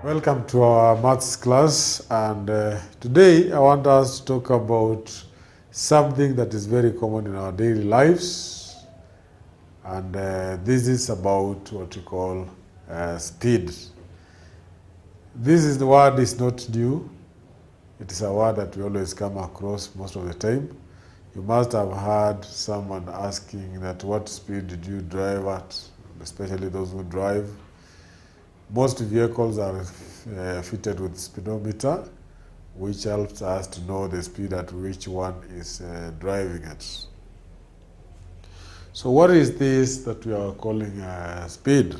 Welcome to our maths class, and today I want us to talk about something that is very common in our daily lives, and this is about what we call speed. The word is not new. It is a word that we always come across most of the time. You must have heard someone asking that what speed did you drive at, especially those who drive. Most vehicles are fitted with speedometer, which helps us to know the speed at which one is driving at. So what is this that we are calling speed?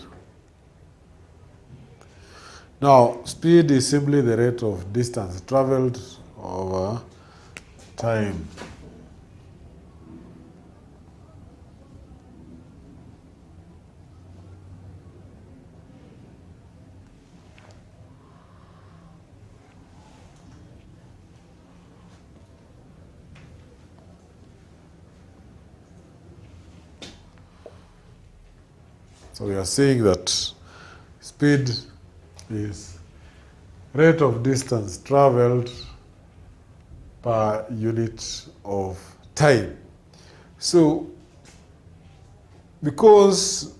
Now, speed is simply the rate of distance traveled over time. So we are saying that speed is rate of distance traveled per unit of time. So, because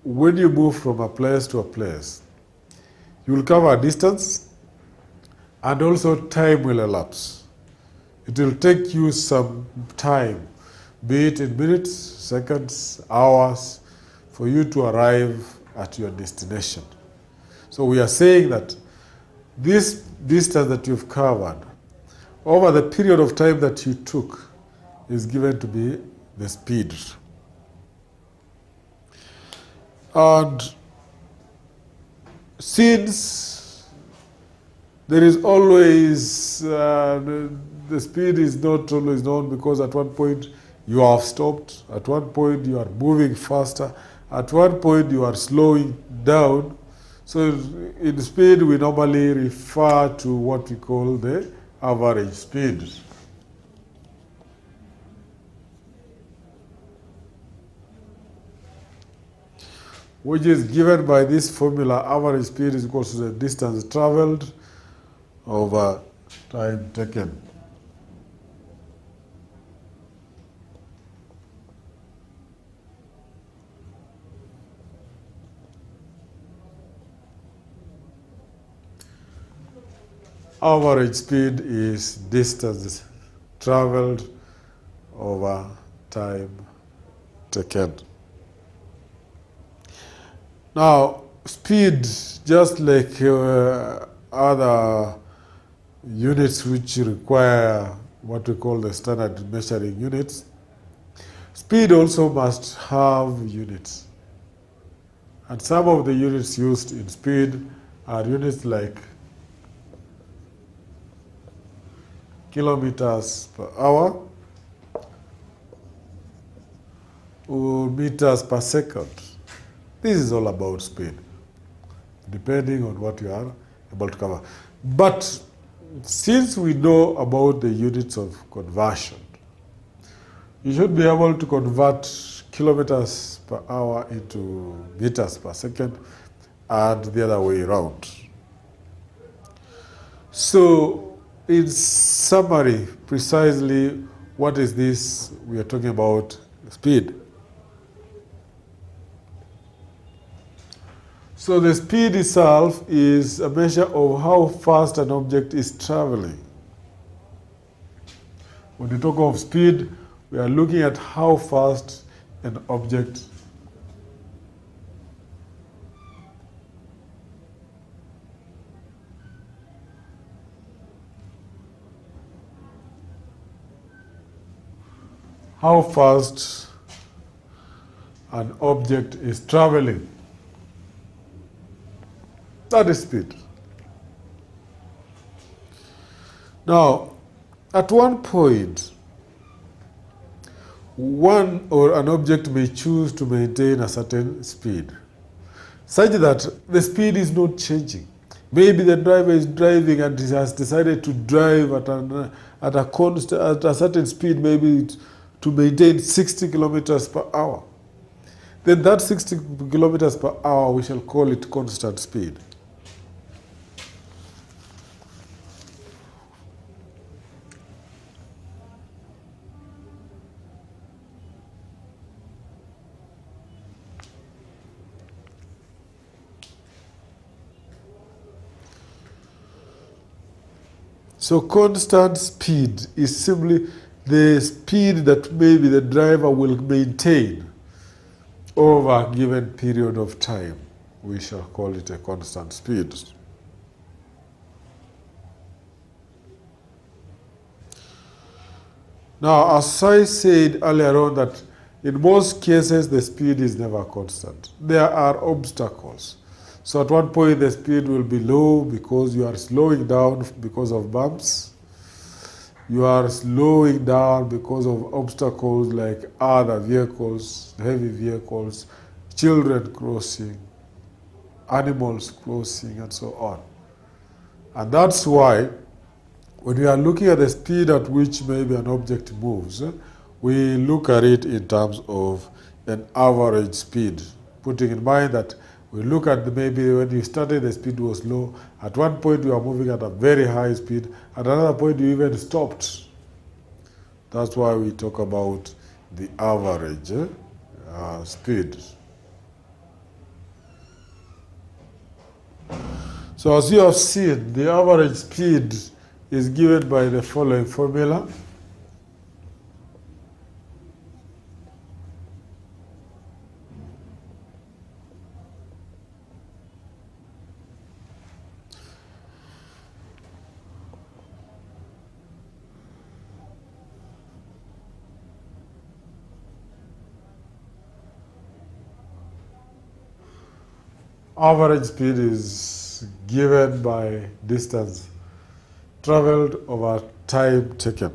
when you move from a place to a place, you will cover a distance and also time will elapse. It will take you some time, be it in minutes, seconds, hours, for you to arrive at your destination. So we are saying that this distance that you've covered over the period of time that you took is given to be the speed. And since there is always, the speed is not always known, because at one point you have stopped, at one point you are moving faster, at one point you are slowing down. So in speed we normally refer to what we call the average speed. Which is given by this formula: average speed is equal to the distance traveled over time taken. Average speed is distance traveled over time taken. Now, speed, just like other units which require what we call the standard measuring units, speed also must have units. And some of the units used in speed are units like kilometers per hour or meters per second. This is all about speed, depending on what you are able to cover. But since we know about the units of conversion, you should be able to convert kilometers per hour into meters per second and the other way around. So, in summary, precisely what is this? We are talking about speed. So the speed itself is a measure of how fast an object is traveling. When we talk of speed, we are looking at how fast an object an object is traveling. That is speed. Now, at one point, one or an object may choose to maintain a certain speed, such that the speed is not changing. Maybe the driver is driving and he has decided to drive at a certain speed, maybe to maintain 60 kilometers per hour. Then that 60 kilometers per hour, we shall call it constant speed. So constant speed is simply the speed that maybe the driver will maintain over a given period of time. We shall call it a constant speed. Now, as I said earlier on, that in most cases the speed is never constant. There are obstacles. So at one point the speed will be low because you are slowing down because of bumps. You are slowing down because of obstacles like other vehicles, heavy vehicles, children crossing, animals crossing, and so on. And that's why when we are looking at the speed at which maybe an object moves, we look at it in terms of an average speed, putting in mind that we look at maybe when you started the speed was low, at one point you are moving at a very high speed, at another point you even stopped. That's why we talk about the average speed. So as you have seen, the average speed is given by the following formula. Average speed is given by distance traveled over time taken.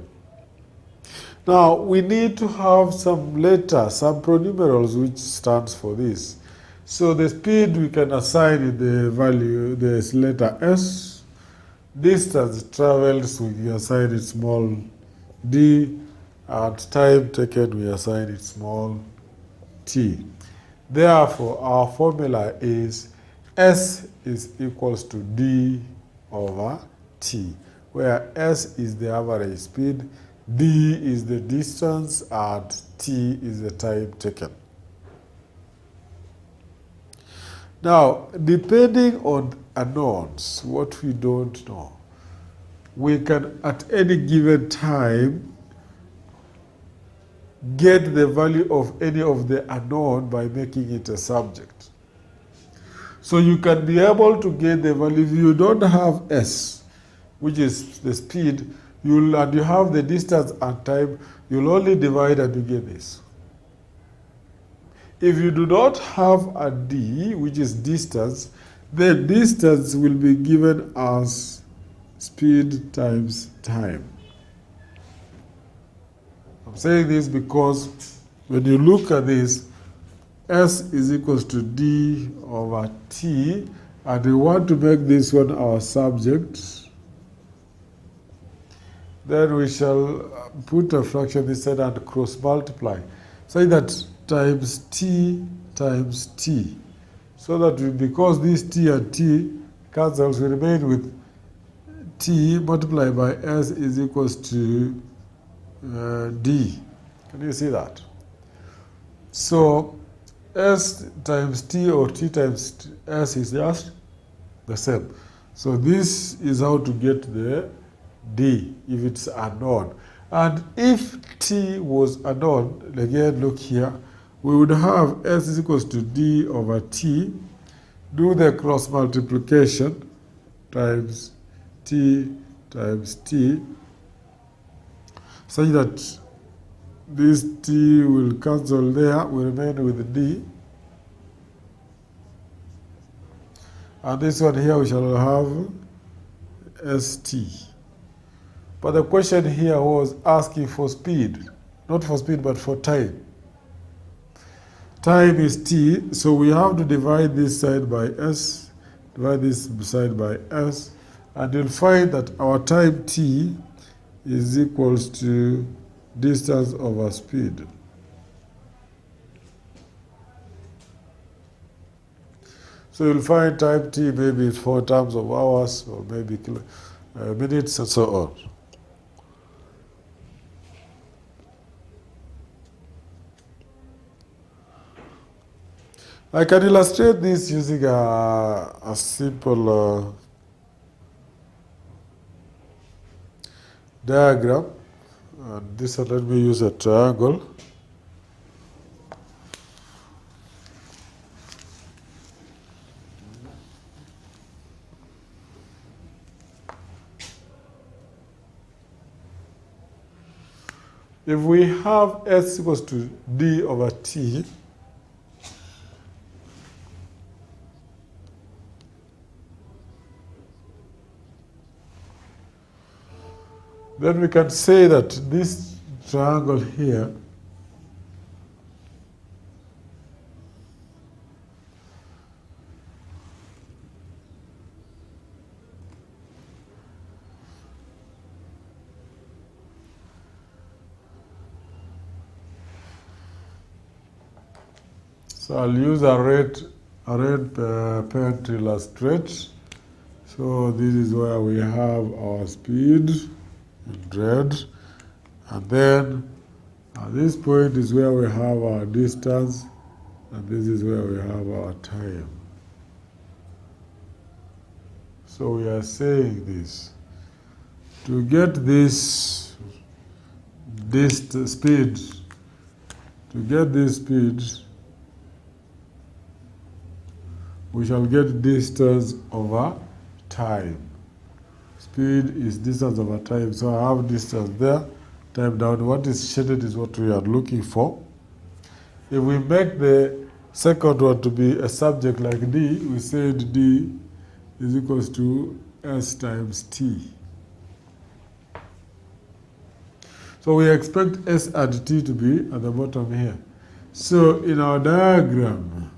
Now, we need to have some letters, some pronumerals which stands for this. So the speed we can assign in the value, this letter S. Distance traveled, so we assign it small d, and time taken, we assign it small t. Therefore, our formula is S is equals to d over t, where S is the average speed, d is the distance, and t is the time taken. Now, depending on unknowns, what we don't know, we can at any given time get the value of any of the unknown by making it a subject. So you can be able to get the value if you don't have S, which is the speed, and you have the distance and time, you'll only divide and you get this. If you do not have a D, which is distance, then distance will be given as speed times time. I'm saying this because when you look at this, S is equals to D over T, and we want to make this one our subject. Then we shall put a fraction inside and cross multiply, so that times T, so that because this T and T cancels, we remain with T multiplied by S is equals to D. Can you see that? So S times T or T times S is just the same. So this is how to get the D if it's unknown. And if T was unknown, again look here, we would have S is equals to D over T, do the cross multiplication, times T, such that this T will cancel there, we remain with D. And this one here we shall have ST. But the question here was asking for speed, not for speed but for time. Time is T, so we have to divide this side by S, divide this side by S, and you'll find that our time T is equals to distance over speed. So you'll find time T maybe 4 terms of hours, or maybe minutes, and so on. I can illustrate this using a simple diagram. And this one, let me use a triangle. If we have S equals to D over T, then we can say that this triangle here so I'll use a red pen to illustrate. So this is where we have our speed in red, and then at this point is where we have our distance, and this is where we have our time. So we are saying this. To get this speed, we shall get distance over time. Speed is distance over time. So I have distance there, time down. What is shaded is what we are looking for. If we make the second one to be a subject like D, we said D is equals to S times T. So we expect S and T to be at the bottom here. So in our diagram,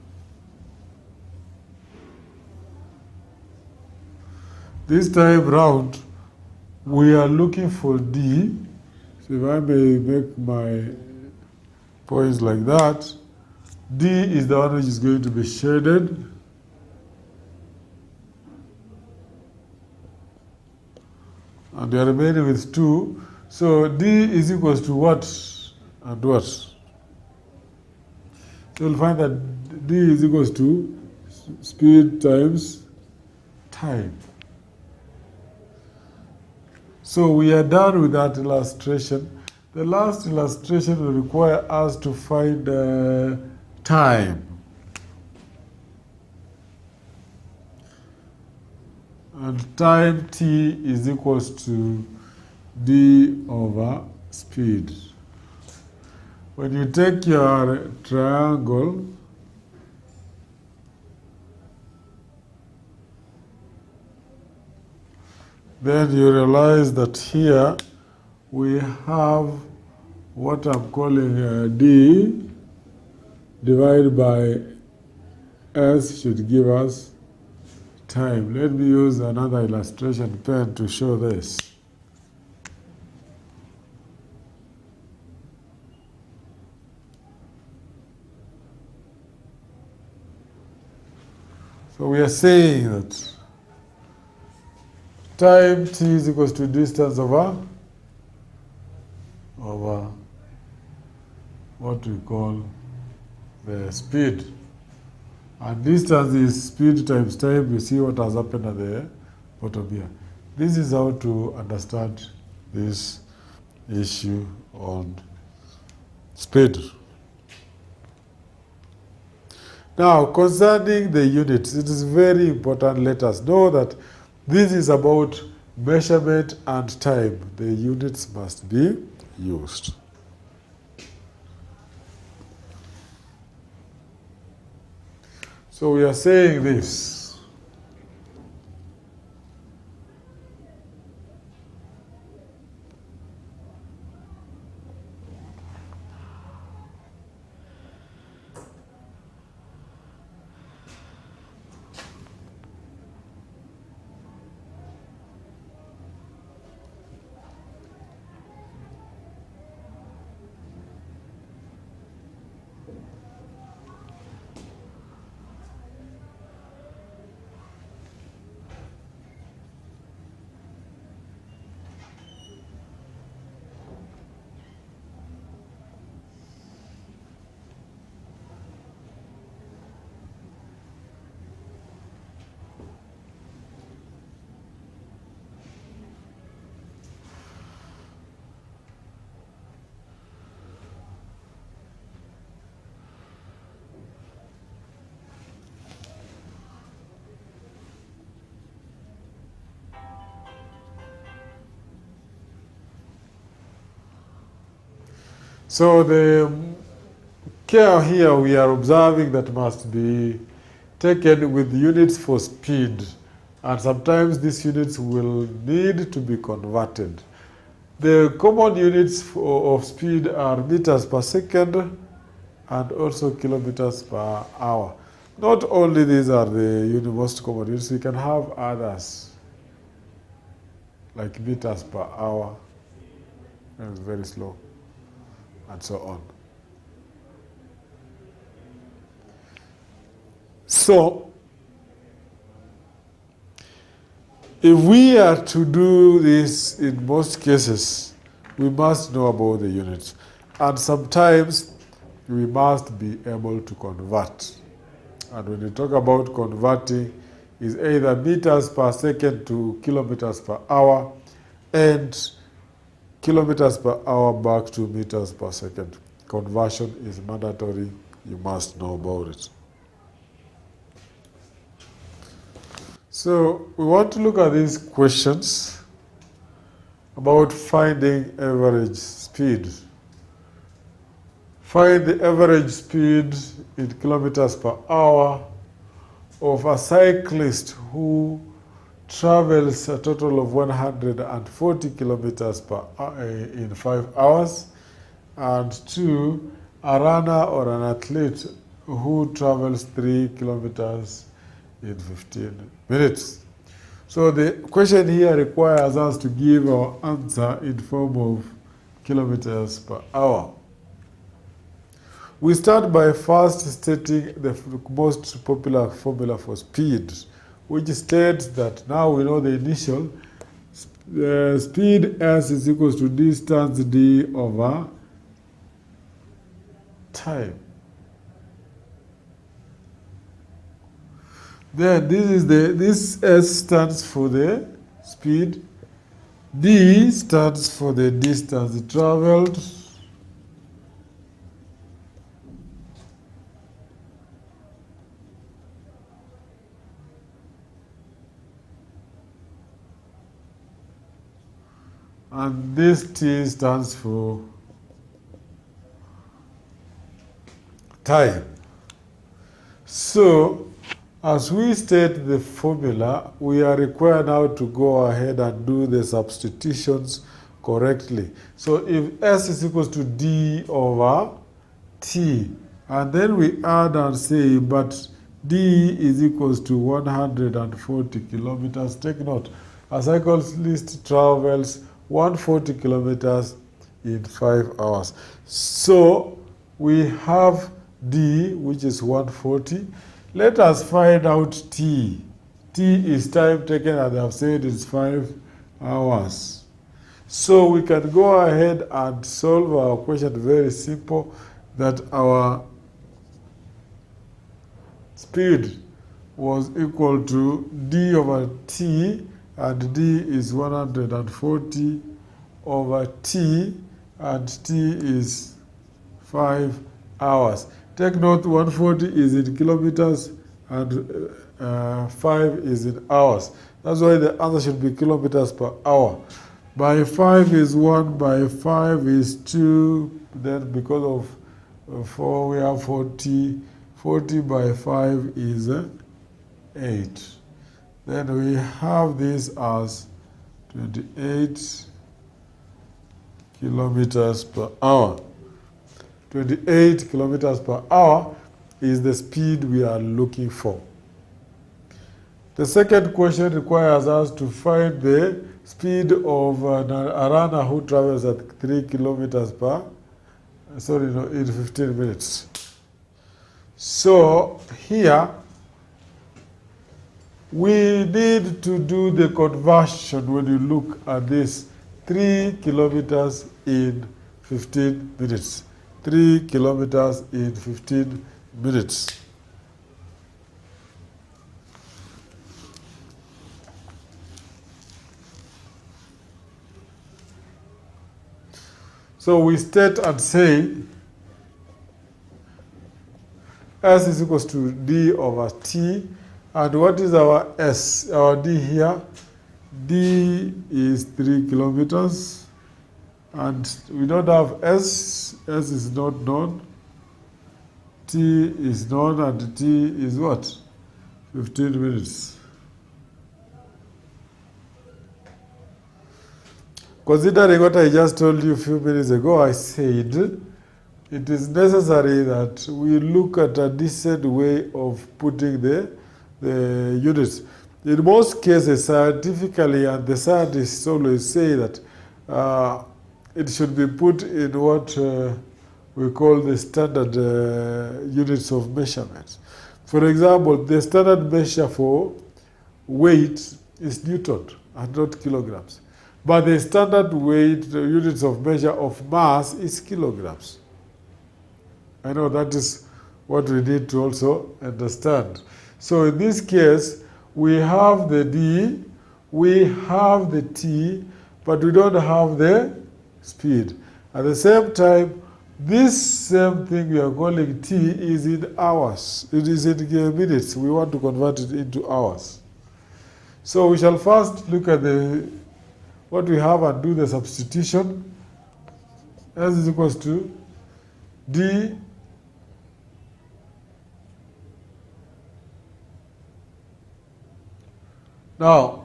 this time round, we are looking for D. So if I may make my points like that, D is the one which is going to be shaded. And we are remaining with 2. So D is equals to what and what? So you'll find that D is equals to speed times time. So we are done with that illustration. The last illustration will require us to find time. And time t is equals to d over speed. When you take your triangle, then you realize that here we have what I'm calling D divided by S should give us time. Let me use another illustration pen to show this. So we are saying that time t is equals to distance over what we call the speed. And distance is speed times time. You see what has happened at the bottom here. This is how to understand this issue on speed. Now, concerning the units, it is very important. Let us know that this is about measurement and time. The units must be used. So we are saying this. So the care here we are observing that must be taken with units for speed, and sometimes these units will need to be converted. The common units of speed are meters per second and also kilometers per hour. Not only these are the most common units, we can have others like meters per hour, and it's very slow, and so on. So, if we are to do this in most cases, we must know about the units. And sometimes we must be able to convert. And when you talk about converting, is either meters per second to kilometers per hour and kilometers per hour back to meters per second. Conversion is mandatory. You must know about it. So we want to look at these questions about finding average speed. Find the average speed in kilometers per hour of a cyclist who travels a total of 140 kilometers per hour in 5 hours, and 2, a runner or an athlete who travels 3 kilometers in 15 minutes. So the question here requires us to give our answer in form of kilometers per hour. We start by first stating the most popular formula for speed, which states that now we know the initial speed S is equals to distance D over time. Then this S stands for the speed, D stands for the distance traveled, and this T stands for time. So, as we state the formula, we are required now to go ahead and do the substitutions correctly. So if S is equals to D over T, and then we add and say, but D is equals to 140 kilometers. Take note, a cyclist travels 140 kilometers in 5 hours. So we have D, which is 140. Let us find out T. T is time taken, and I've said it's 5 hours. So we can go ahead and solve our question very simple, that our speed was equal to D over T, and D is 140 over T, and T is 5 hours. Take note, 140 is in kilometers and 5 is in hours. That's why the answer should be kilometers per hour. By 5 is 1, by 5 is 2, then because of 4 we have 40. 40 by 5 is 8. Then we have this as 28 kilometers per hour. 28 kilometers per hour is the speed we are looking for. The second question requires us to find the speed of a runner who travels at 3 kilometers per, in 15 minutes. So here, we need to do the conversion when you look at this 3 kilometers in 15 minutes. 3 kilometers in 15 minutes. So we state and say S is equals to D over T. And what is our S, our D here? D is 3 kilometers. And we don't have S. S is not known. T is known, and T is what? 15 minutes. Considering what I just told you a few minutes ago, I said it is necessary that we look at a decent way of putting the units. In most cases, scientifically, and the scientists always say that it should be put in what we call the standard units of measurement. For example, the standard measure for weight is Newton and not kilograms. But the standard weight, the units of measure of mass is kilograms. I know that is what we need to also understand. So in this case, we have the D, we have the T, but we don't have the speed. At the same time, this same thing we are calling T is in hours. It is in minutes. We want to convert it into hours. So we shall first look at what we have and do the substitution. S is equals to D now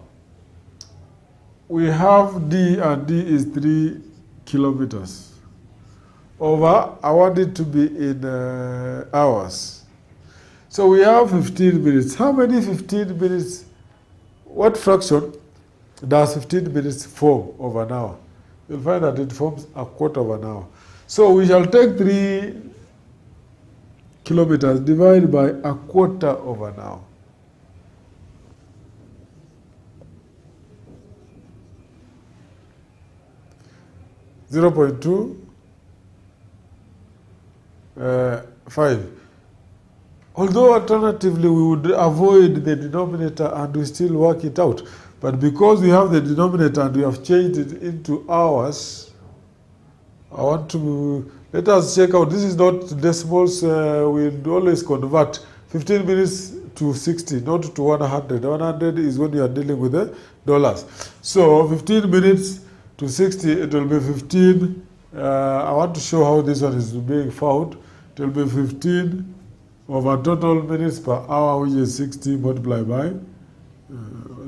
we have D, and D is 3 kilometers over, I want it to be in hours. So we have 15 minutes. How many 15 minutes? What fraction does 15 minutes form of an hour? You'll find that it forms a quarter of an hour. So we shall take 3 kilometers divided by a quarter of an hour. .5. Although alternatively we would avoid the denominator and we still work it out. But because we have the denominator and we have changed it into hours, I want to, let us check out, this is not decimals, we'll always convert 15 minutes to 60, not to 100. 100 is when you are dealing with the dollars. So 15 minutes to 60, it will be 15. I want to show how this one is being found. It will be 15 over total minutes per hour, which is 60 multiplied by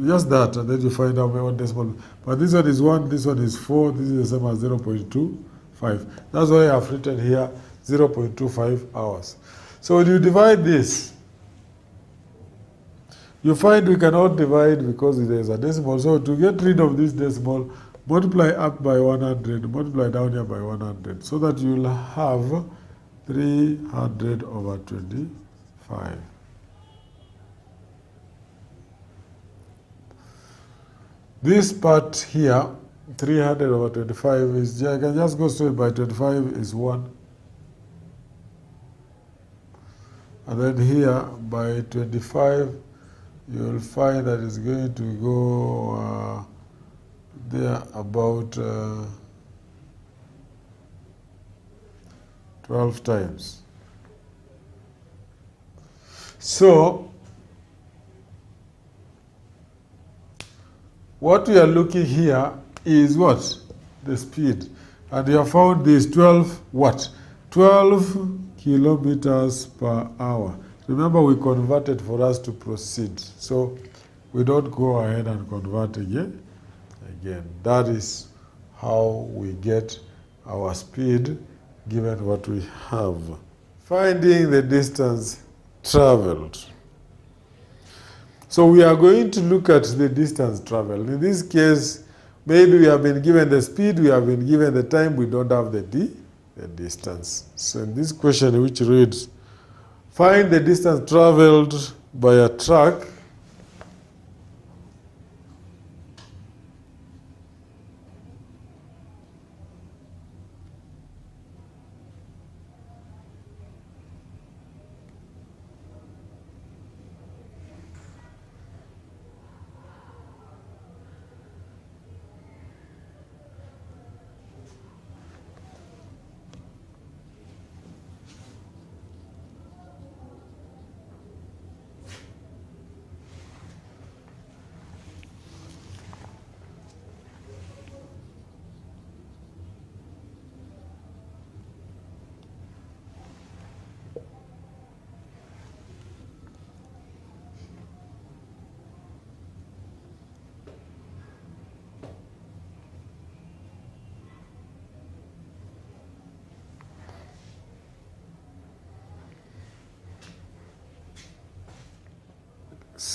just that, and then you find out one decimal. But this one is 1, this one is 4, this is the same as 0.25. That's why I have written here 0.25 hours. So when you divide this, you find we cannot divide because there is a decimal. So to get rid of this decimal, multiply up by 100, multiply down here by 100, so that you will have 300 over 25. This part here, 300 over 25 is, I can just go straight by 25 is 1. And then here by 25, you will find that it's going to go there about 12 times. So, what we are looking here is what? The speed. And you have found this 12 what? 12 kilometers per hour. Remember, we converted for us to proceed. So we don't go ahead and convert again. That is how we get our speed given what we have. Finding the distance traveled. So we are going to look at the distance traveled. In this case, maybe we have been given the speed, we have been given the time, we don't have the distance. So in this question, which reads, find the distance traveled by a truck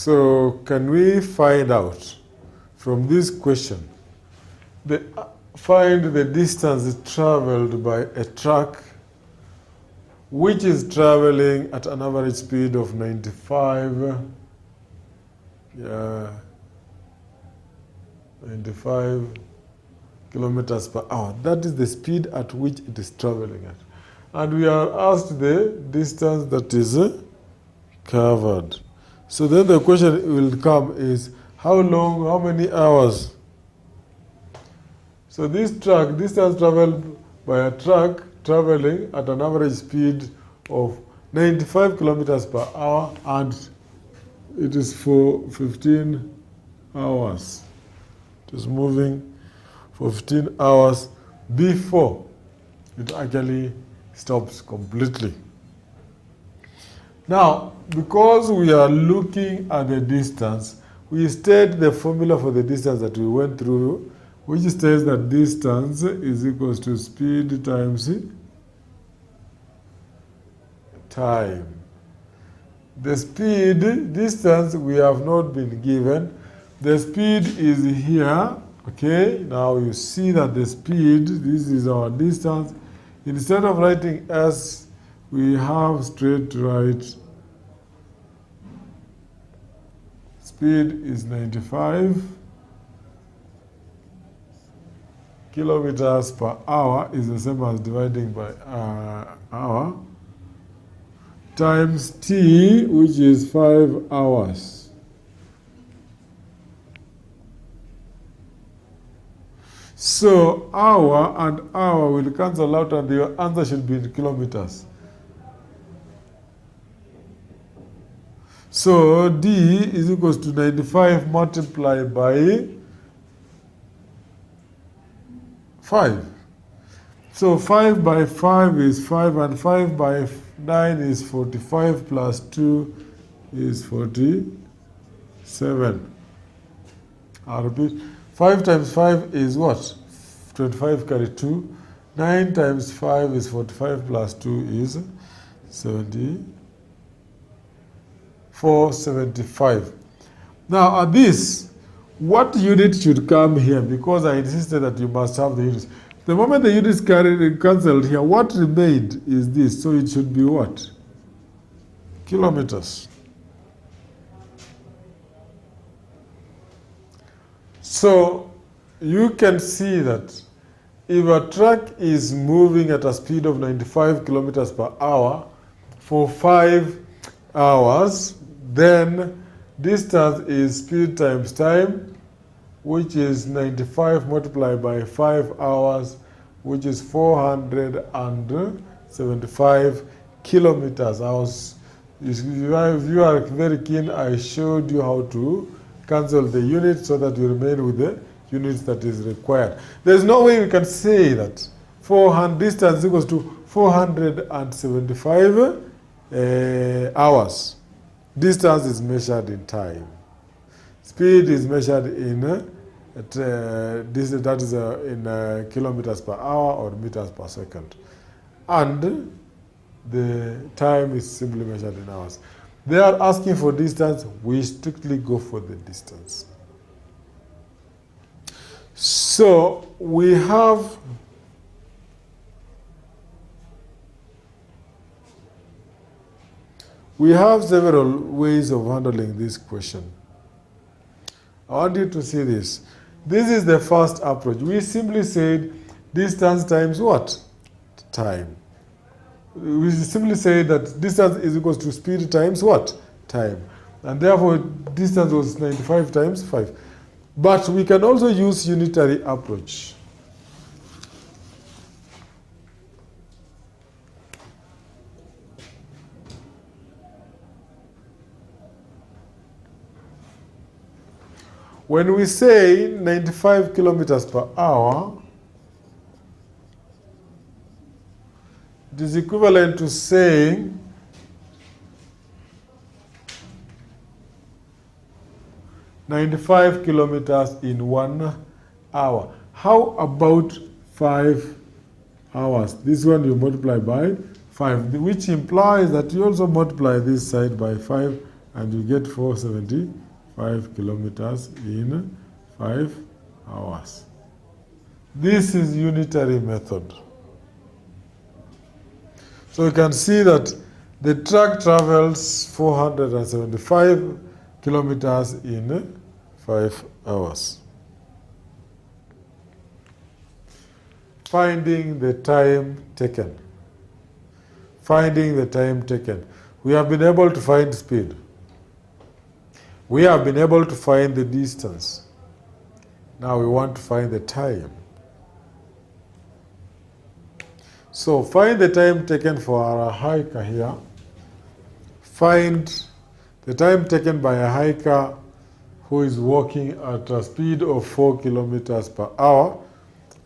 So can we find out from this question, find the distance traveled by a truck which is traveling at an average speed of 95 kilometers per hour. That is the speed at which it is traveling at. And we are asked the distance that is covered. So then the question will come is, how long, how many hours? So this truck, distance traveled by a truck traveling at an average speed of 95 kilometers per hour, and it is for 15 hours. It is moving for 15 hours before it actually stops completely. Now, because we are looking at the distance, we state the formula for the distance that we went through, which states that distance is equals to speed times time. The speed, distance, we have not been given. The speed is here, okay? Now you see that the speed, this is our distance. Instead of writing S, we have straight to write speed is 95 kilometers per hour is the same as dividing by hour times T, which is 5 hours. So hour and hour will cancel out and your answer should be in kilometers. So D is equals to 95 multiplied by 5. So 5 by 5 is 5, and 5 by 9 is 45, plus 2 is 47. I'll repeat. 5 times 5 is what? 25 carry 2. 9 times 5 is 45, plus 2 is 475. Now at this, what unit should come here? Because I insisted that you must have the units. The moment the units cancelled here, what remained is this. So it should be what? Kilometers. So you can see that if a truck is moving at a speed of 95 kilometers per hour for 5 hours, then distance is speed times time, which is 95 multiplied by 5 hours, which is 475 kilometers. If you are very keen, I showed you how to cancel the units so that you remain with the units that is required. There's no way we can say that distance equals to 475 hours. Distance is measured in time. Speed is measured in in kilometers per hour or meters per second, and the time is simply measured in hours. They are asking for distance. We strictly go for the distance. So we have several ways of handling this question. I want you to see this. This is the first approach. We simply said distance times what? Time. We simply say that distance is equal to speed times what? Time. And therefore, distance was 95 times 5. But we can also use unitary approach. When we say 95 kilometers per hour, it is equivalent to saying 95 kilometers in 1 hour. How about 5 hours? This one you multiply by 5, which implies that you also multiply this side by 5 and you get 475 kilometers in 5 hours. This is unitary method. So you can see that the truck travels 475 kilometers in 5 hours. Finding the time taken. Finding the time taken. We have been able to find speed. We have been able to find the distance. Now we want to find the time. So find the time taken for our hiker here. Find the time taken by a hiker who is walking at a speed of 4 kilometers per hour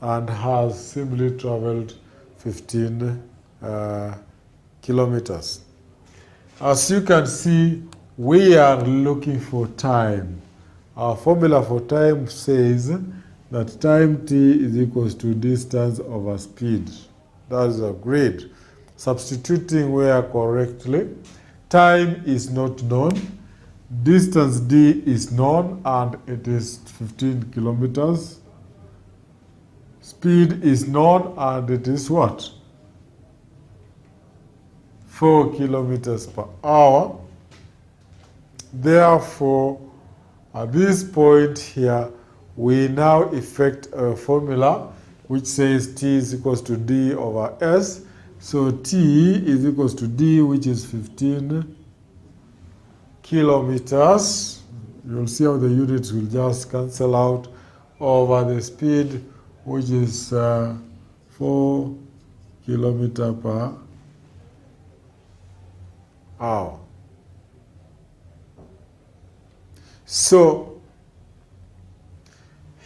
and has simply traveled 15 kilometers. As you can see, we are looking for time. Our formula for time says that time t is equals to distance over speed. That is agreed. Substituting where correctly, time is not known, distance d is known, and it is 15 kilometers. Speed is known, and it is what? 4 kilometers per hour. Therefore, at this point here, we now effect a formula which says t is equals to d over s. So t is equals to d, which is 15 kilometers. You'll see how the units will just cancel out over the speed, which is 4 kilometers per hour. So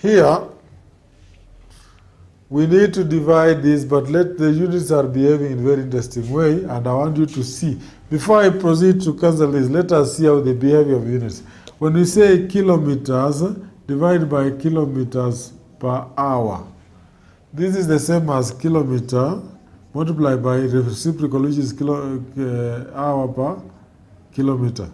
here we need to divide this, but let the units are behaving in a very interesting way, and I want you to see. Before I proceed to cancel this, let us see how the behavior of units. When we say kilometers, divided by kilometers per hour. This is the same as kilometer multiplied by reciprocal, which is hour per kilometer.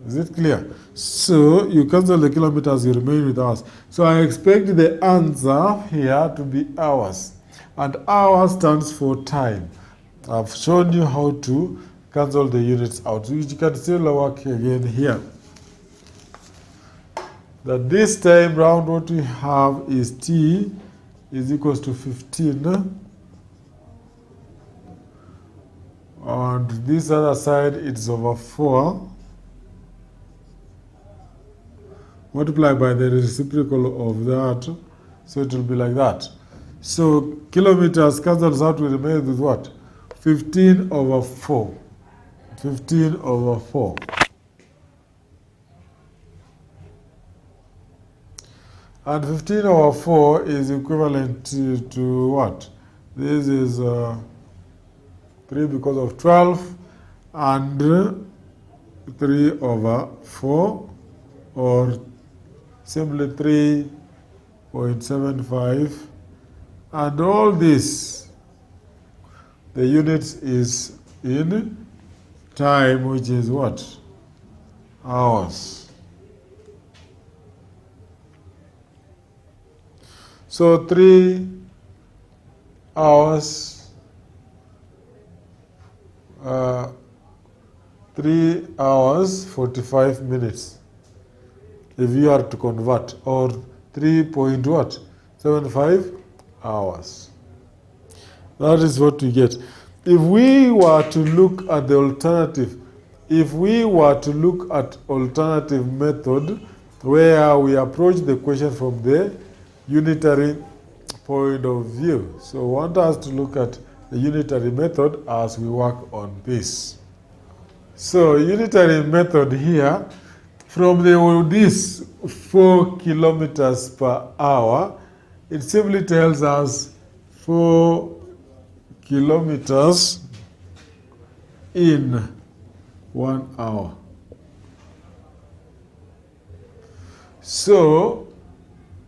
Is it clear? So you cancel the kilometers, you remain with hours. So I expect the answer here to be hours. And hours stands for time. I've shown you how to cancel the units out. So you can still work again here. That this time round what we have is t is equals to 15. And this other side it's over 4. Multiply by the reciprocal of that, so it will be like that. So kilometers cancels out, we remain with what? 15 over 4. 15 over 4. And 15 over 4 is equivalent to what? This is 3 because of 12, and 3 over 4, or simply 3.75, and all this, the units is in time, which is what? Hours. So 3 hours, 3 hours 45 minutes. If you are to convert, or 3.75 hours. That is what we get. If we were to look at the alternative, alternative method where we approach the question from the unitary point of view. So I want us to look at the unitary method as we work on this. So unitary method here, from this 4 kilometers per hour, it simply tells us 4 kilometers in 1 hour. So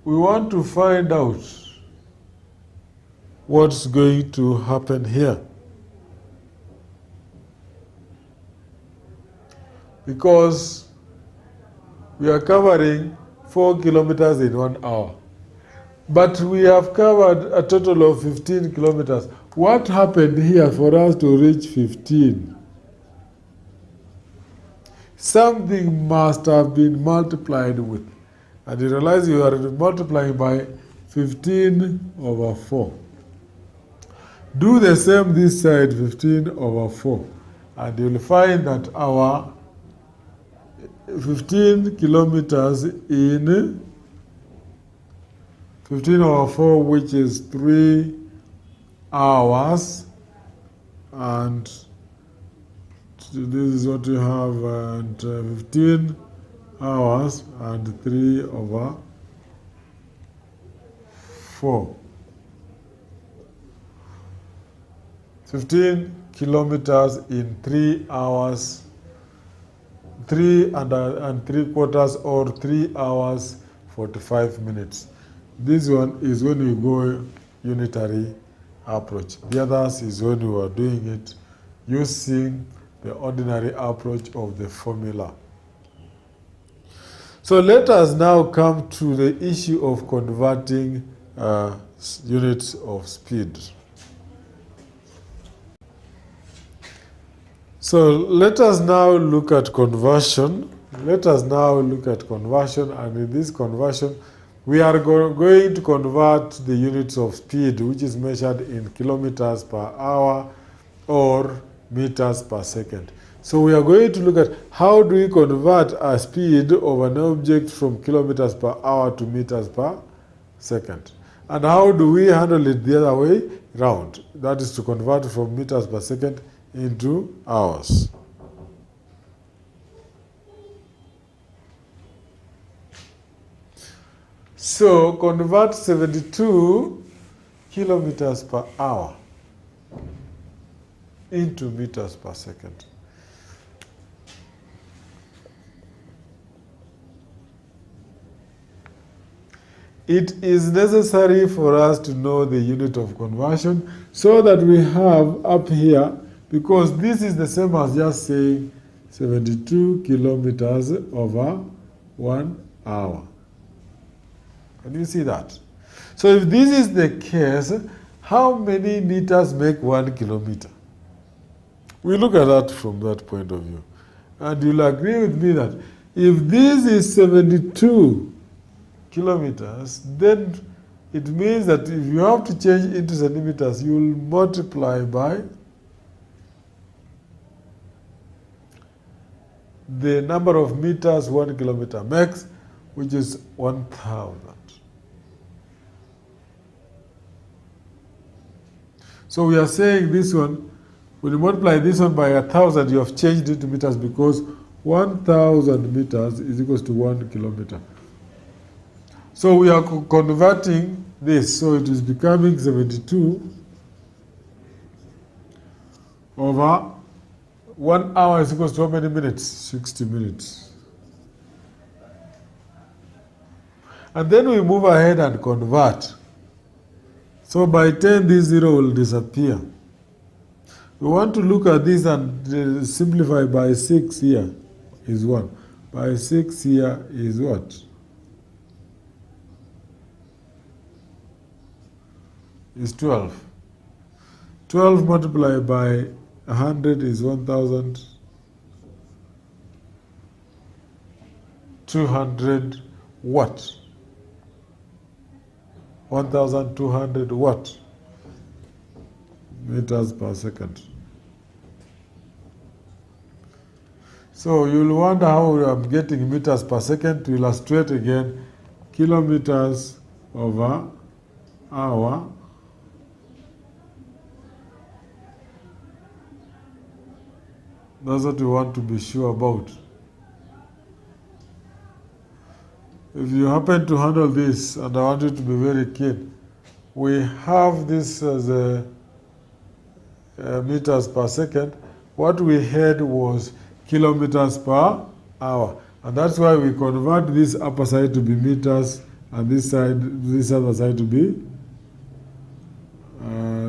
we want to find out what's going to happen here. because we are covering 4 kilometers in 1 hour. But we have covered a total of 15 kilometers. What happened here for us to reach 15? Something must have been multiplied with. And you realize you are multiplying by 15 over 4. Do the same this side, 15 over 4. And you'll find that our 15 kilometers in 15 over 4, which is 3 hours, and this is what you have, and 15 hours and 3 over 4. 15 kilometers in 3 hours, 3 and 3/4, or 3 hours 45 minutes. This one is when we go unitary approach. The others is when we are doing it using the ordinary approach of the formula. So let us now come to the issue of converting units of speed. So let us now look at conversion. And in this conversion, we are going to convert the units of speed, which is measured in kilometers per hour or meters per second. So we are going to look at how do we convert a speed of an object from kilometers per hour to meters per second. And how do we handle it the other way round? That is to convert from meters per second into hours. So convert 72 kilometers per hour into meters per second. It is necessary for us to know the unit of conversion so that we have up here, because this is the same as just saying 72 kilometers over 1 hour. Can you see that? So if this is the case, how many meters make 1 kilometer? We look at that from that point of view. And you'll agree with me that if this is 72 kilometers, then it means that if you have to change into centimeters, you will multiply by the number of meters 1 kilometer makes, which is 1,000. So we are saying this one, when you multiply this one by 1,000, you have changed it to meters, because 1,000 meters is equals to 1 kilometer. So we are converting this, so it is becoming 72 over 1 hour is equals to how many minutes? 60 minutes. And then we move ahead and convert. So by 10, this 0 will disappear. We want to look at this and simplify. By 6 here is 1. By 6 here is what? Is 12. 12 multiplied by 100 is 1,200 what? 1,200 what? Meters per second. So you'll wonder how I'm getting meters per second. To illustrate again, kilometers over hour that's what we want to be sure about. If you happen to handle this, and I want you to be very keen, we have this as a meters per second. What we had was kilometers per hour. And that's why we convert this upper side to be meters and this other side to be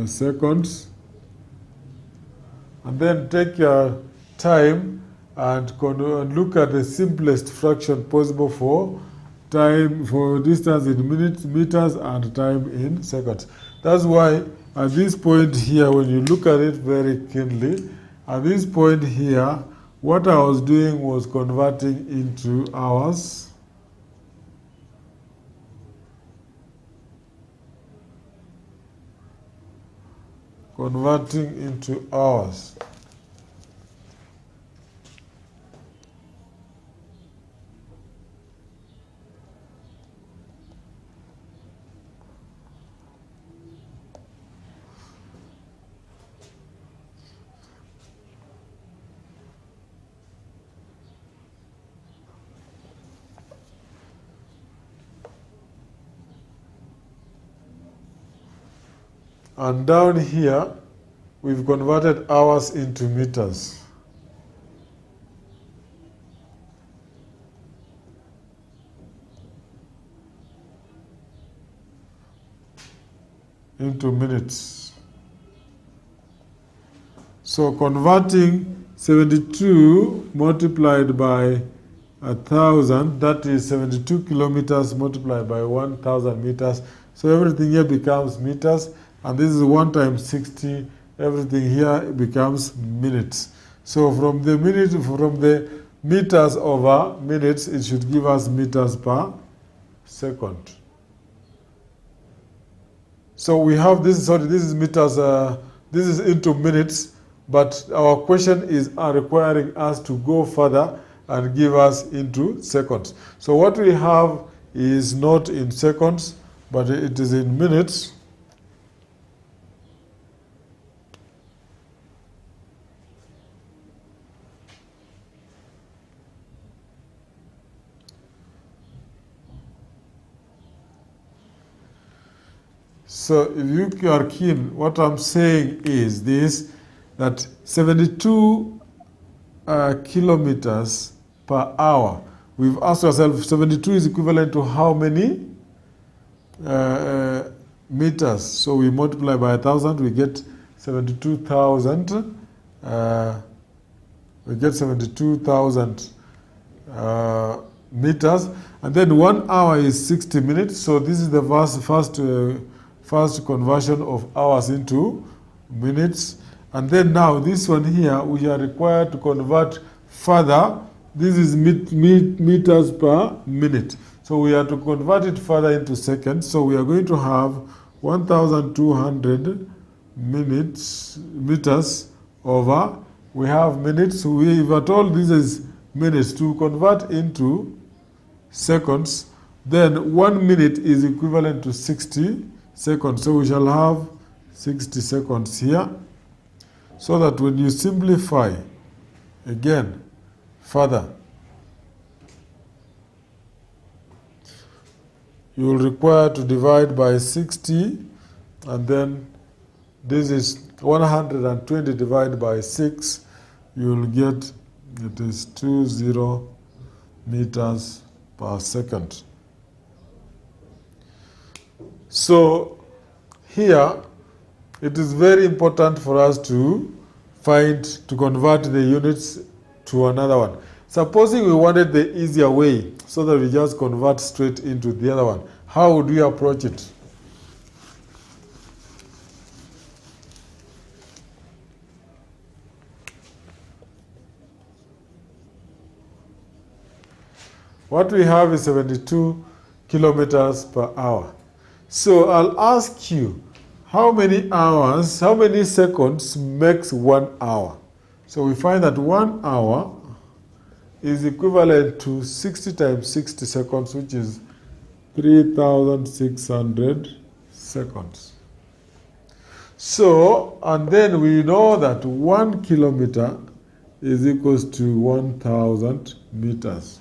seconds. And then take your time and look at the simplest fraction possible for time, for distance in minutes, meters, and time in seconds. That's why at this point here, when you look at it very keenly, at this point here, what I was doing was converting into hours. Converting into hours. And down here, we've converted hours into meters. Into minutes. So converting 72 multiplied by 1,000, that is 72 kilometers multiplied by 1,000 meters. So everything here becomes meters. And this is 1 times 60, everything here becomes minutes. So from the meters over minutes, it should give us meters per second. So we have this, sorry, this is meters, this is into minutes, but our question is requiring us to go further and give us into seconds. So what we have is not in seconds, but it is in minutes. So if you are keen, what I'm saying is this, that 72 kilometers per hour. We've asked ourselves, 72 is equivalent to how many meters? So we multiply by 1,000, we get 72,000. We get 72,000 meters. And then 1 hour is 60 minutes. So this is the first conversion of hours into minutes. And then now this one here, we are required to convert further. This is meters per minute. So we have to convert it further into seconds. So we are going to have 1,200 meters over, we have minutes. We were told this is minutes. To convert into seconds, then 1 minute is equivalent to 60 seconds. So we shall have 60 seconds here. So that when you simplify, again, further, you will require to divide by 60, and then this is 120 divided by 6, you will get, it is 20 meters per second. So here, it is very important for us to convert the units to another one. Supposing we wanted the easier way, so that we just convert straight into the other one, how would we approach it? What we have is 72 kilometers per hour. So I'll ask you, how many hours, how many seconds makes 1 hour? So we find that 1 hour is equivalent to 60 times 60 seconds, which is 3,600 seconds. So, and then we know that 1 kilometer is equals to 1,000 meters.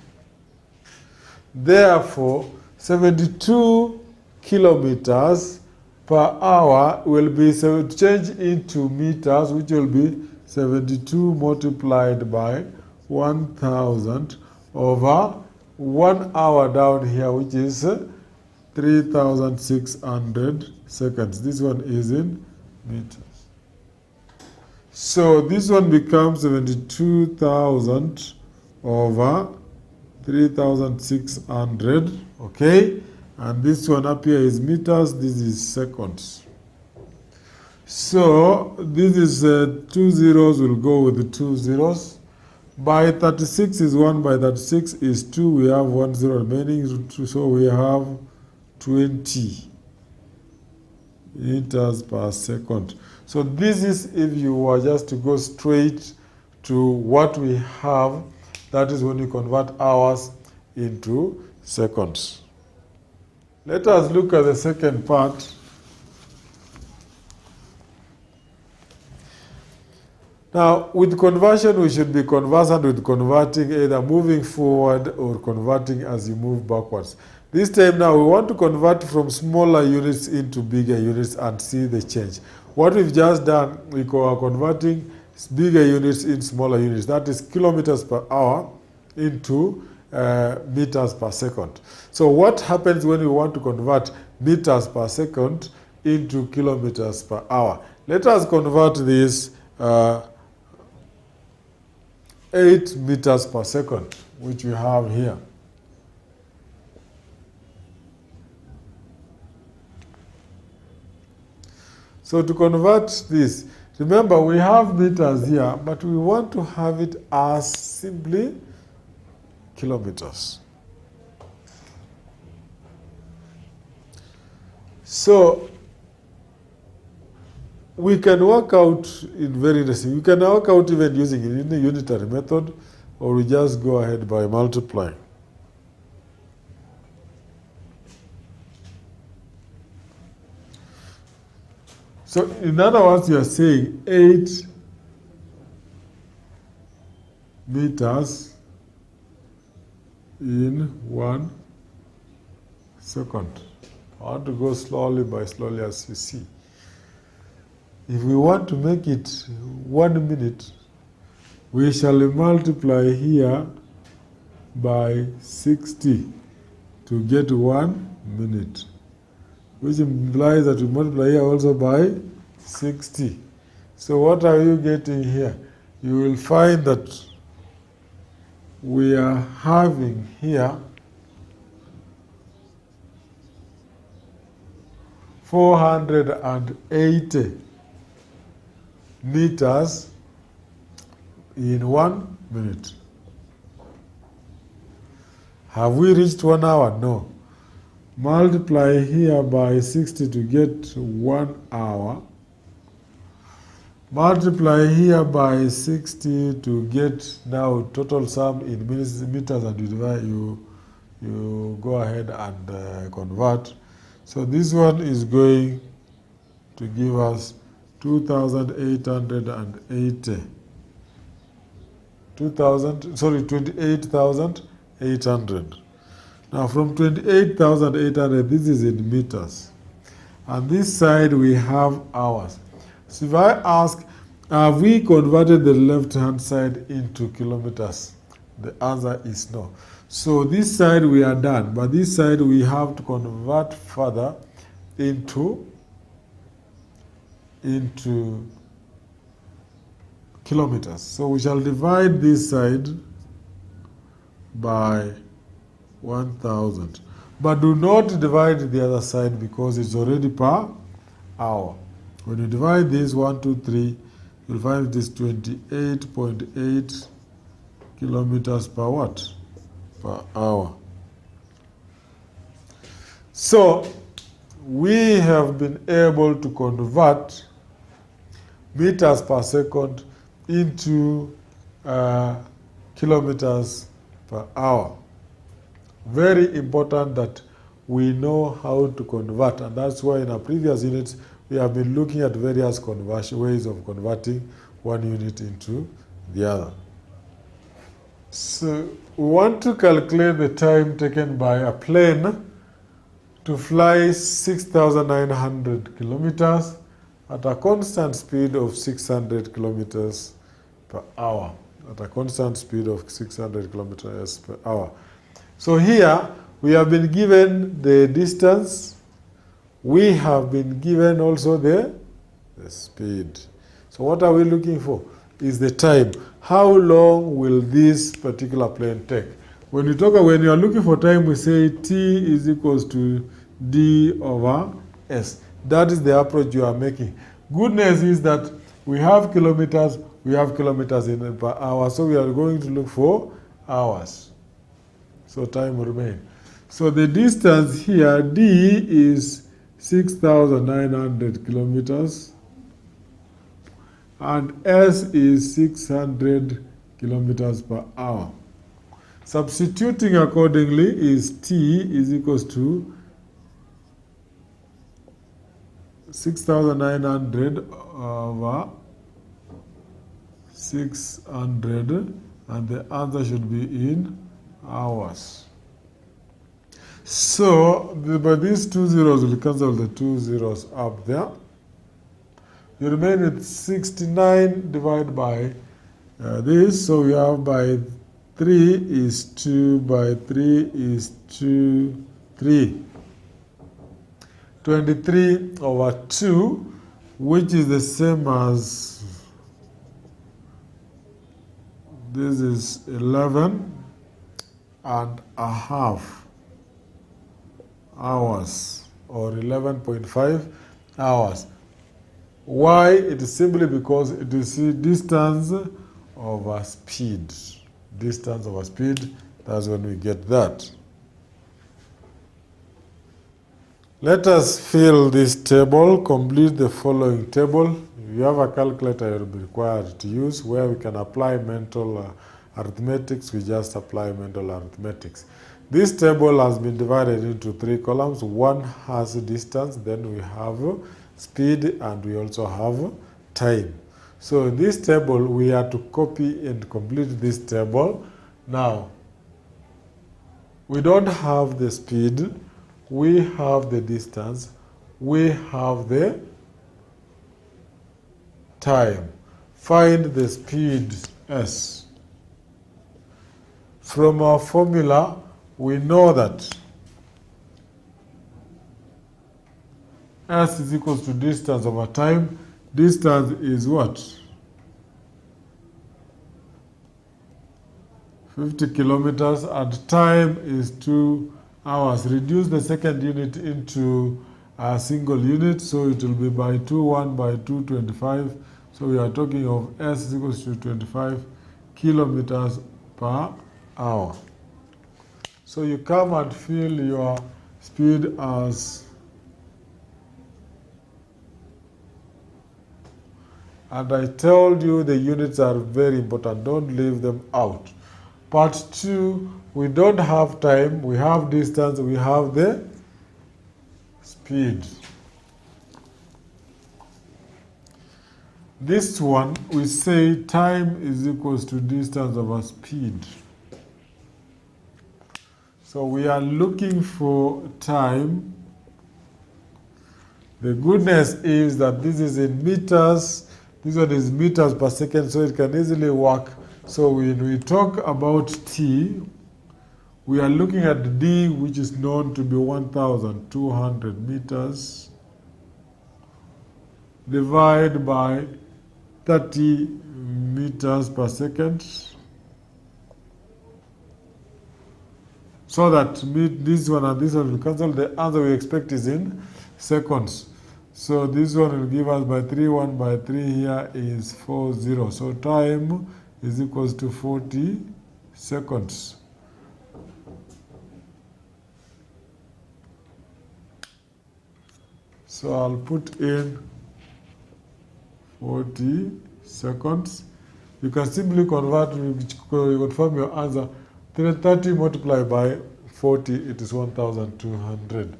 Therefore, 72 kilometers per hour will be changed into meters, which will be 72 multiplied by 1,000 over 1 hour down here, which is 3,600 seconds. This one is in meters. So this one becomes 72,000 over 3,600, okay? And this one up here is meters, this is seconds. So this is 2 zeros will go with the 2 zeros. By 36 is 1, by 36 is 2, we have 1 zero remaining, so we have 20 meters per second. So this is if you were just to go straight to what we have, that is when you convert hours into seconds. Let us look at the second part. Now, with conversion, we should be conversant with converting, either moving forward or converting as you move backwards. This time now, we want to convert from smaller units into bigger units and see the change. What we've just done, we are converting bigger units in smaller units. That is kilometers per hour into meters per second. So what happens when we want to convert meters per second into kilometers per hour? Let us convert this 8 meters per second, which we have here. So to convert this, remember we have meters here, but we want to have it as simply kilometers. So we can work out in very interesting. We can work out even using it in the unitary method, or we just go ahead by multiplying. So in other words, you are saying 8 meters in 1 second. I want to go slowly as you see. If we want to make it 1 minute, we shall multiply here by 60 to get 1 minute, which implies that we multiply here also by 60. So what are you getting here? You will find that we are having here 480 meters in 1 minute. Have we reached 1 hour? No. Multiply here by 60 to get 1 hour. Multiply here by 60 to get now total sum in minutes, meters, and you divide, you go ahead and convert. So this one is going to give us 2,880. 28,800. Now from 28,800, this is in meters. And this side we have hours. So if I ask, have we converted the left-hand side into kilometers? The answer is no. So this side we are done, but this side we have to convert further into kilometers. So we shall divide this side by 1,000. But do not divide the other side because it's already per hour. When you divide this 1, 2, 3, you'll find it is 28.8 kilometers per what? Per hour. So we have been able to convert meters per second into kilometers per hour. Very important that we know how to convert, and that's why in our previous units we have been looking at various ways of converting one unit into the other. So we want to calculate the time taken by a plane to fly 6,900 kilometers at a constant speed of 600 kilometers per hour. At a constant speed of 600 kilometers per hour. So here we have been given the distance. We have been given also the speed. So what are we looking for? Is the time. How long will this particular plane take? When you are looking for time, we say t is equals to d over s. That is the approach you are making. Goodness is that we have kilometers in per hour, so we are going to look for hours. So time will remain. So the distance here, d, is 6,900 kilometers, and s is 600 kilometers per hour. Substituting accordingly is t is equals to 6,900 over 600, and the answer should be in hours. So, but these two zeros will cancel the two zeros up there. You remain with 69 divided by this. So we have by 3 is 2, by 3 is 2, 3. 23 over 2, which is the same as, this is 11 and a half hours, or 11.5 hours. Why? It is simply because it is distance over speed. Distance over speed, that's when we get that. Let us fill this table, complete the following table. If you have a calculator, you will be required to use, where we can apply mental arithmetics, we just apply mental arithmetics. This table has been divided into 3 columns. One has distance, then we have speed, and we also have time. So in this table, we are to copy and complete this table. Now, we don't have the speed, we have the distance, we have the time. Find the speed s. From our formula, we know that s is equals to distance over time. Distance is what? 50 kilometers, and time is 2 hours. Reduce the second unit into a single unit, so it will be by 2, 1 by 2, 25. So we are talking of s is equals to 25 kilometers per hour. So you come and fill your speed as, and I told you the units are very important, don't leave them out. Part 2, we don't have time, we have distance, we have the speed. This one, we say time is equals to distance over speed. So we are looking for time. The goodness is that this is in meters, this one is meters per second, so it can easily work. So when we talk about t, we are looking at d, which is known to be 1,200 meters, divided by 30 meters per second. So that this one and this one will cancel. The answer we expect is in seconds. So this one will give us by 3, 1 by 3 here is 40. So time is equals to 40 seconds. So I'll put in 40 seconds. You can simply convert, confirm your answer. 30 multiplied by 40, it is 1,200.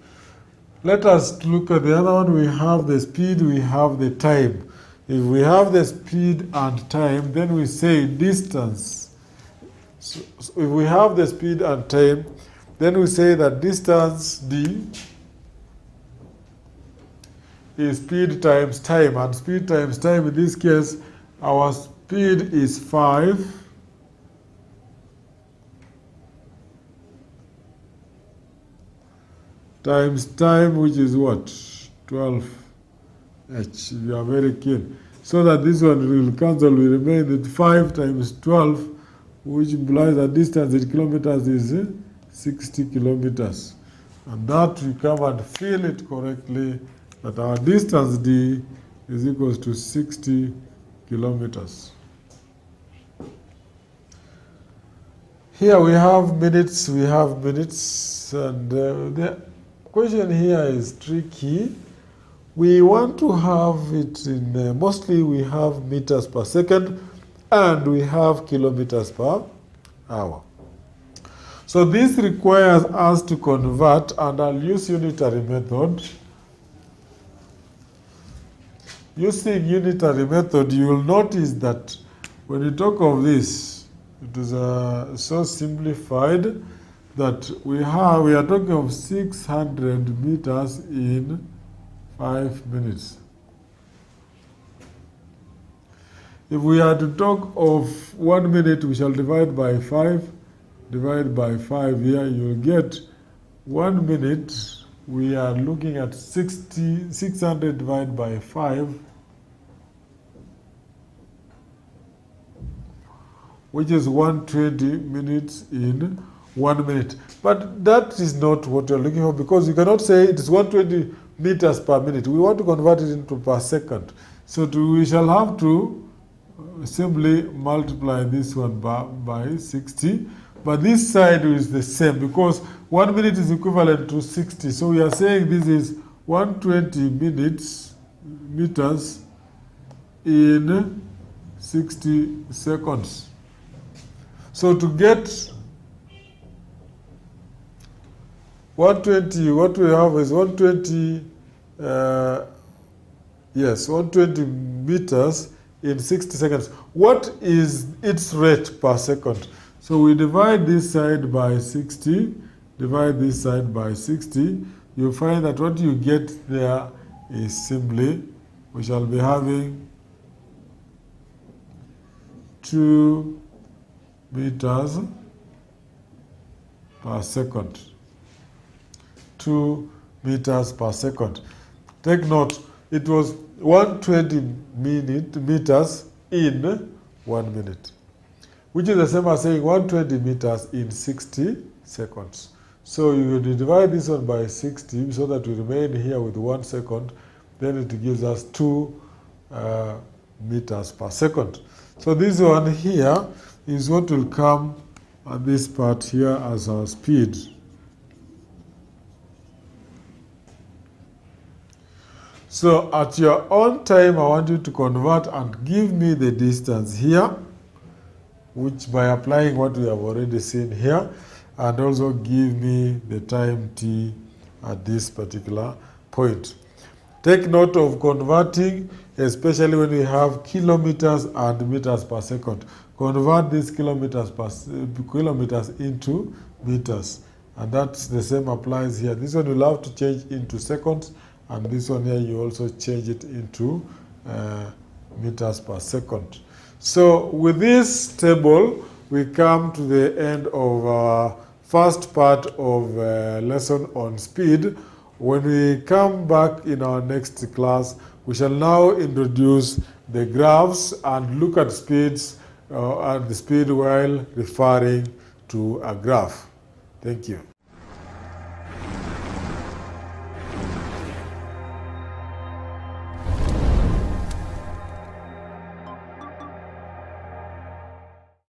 Let us look at the other one. We have the speed, we have the time. If we have the speed and time, then we say distance. So if we have the speed and time, then we say that distance d is speed times time. And speed times time, in this case, our speed is 5. Times time, which is what? 12h. You are very keen. so that this one will cancel, will remain that 5 times 12, which implies that distance in kilometers is 60 kilometers. And that we come and fill it correctly, that our distance D is equals to 60 kilometers. Here we have minutes, and the question here is tricky. We want to have it in, mostly we have meters per second, and we have kilometers per hour. So this requires us to convert, and I'll use unitary method. Using unitary method, you will notice that when you talk of this, it is so simplified that we are talking of 600 meters in 5 minutes. If we are to talk of 1 minute, we shall divide by 5. Divide by 5 here, you'll get 1 minute. We are looking at 600 divided by 5, which is 120 minutes in 1 minute. But that is not what you're looking for, because you cannot say it is 120 meters per minute. We want to convert it into per second. So we shall have to simply multiply this one by 60. But this side is the same, because 1 minute is equivalent to 60. So we are saying this is 120 meters in 60 seconds. So to get 120, what we have is 120, 120 meters in 60 seconds. What is its rate per second? So we divide this side by 60, divide this side by 60. You find that what you get there is simply, we shall be having 2 meters per second. 2 meters per second. Take note, it was 120 meters in 1 minute, which is the same as saying 120 meters in 60 seconds. So you will divide this one by 60 so that we remain here with 1 second. Then it gives us 2 meters per second. So this one here is what will come at this part here as our speed. So at your own time, I want you to convert and give me the distance here, which by applying what we have already seen here, and also give me the time t at this particular point. Take note of converting, especially when we have kilometers and meters per second. Convert these kilometers into meters. And that's the same applies here. This one you'll have to change into seconds, and this one here you also change it into meters per second. So with this table, we come to the end of our first part of lesson on speed. When we come back in our next class, we shall now introduce the graphs and look at speeds and the speed while referring to a graph. Thank you.